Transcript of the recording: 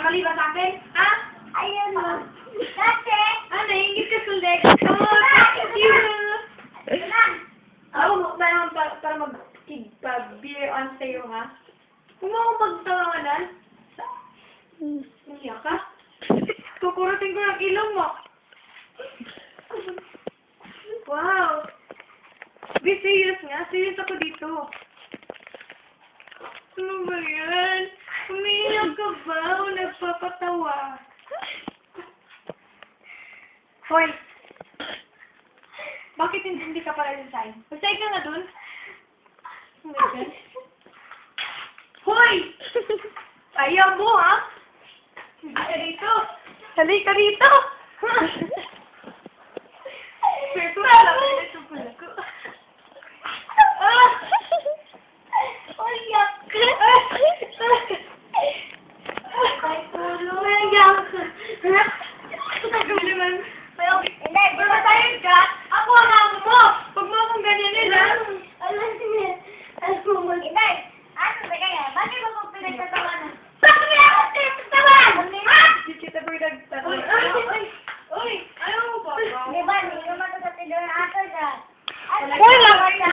mali ba sa akin? Ha? Ayun mo. Dati. Naingit ka sulit. Oh, thank you. Ako, naman para mag-beer on sa'yo, ha? Kung ako magtawanan, umiyak ka? Kukurutin ko yung ilong mo. Wow. Be serious nga. Serious ako dito. Ano ba yan? Umiiyak ka ba o nagpapatawa? Hoy! Bakit hindi ka pala resign? Resign ka nga dun. Oh my God. Hoy! Ayaw mo, ha? Hindi ka dito. Halika dito! Pero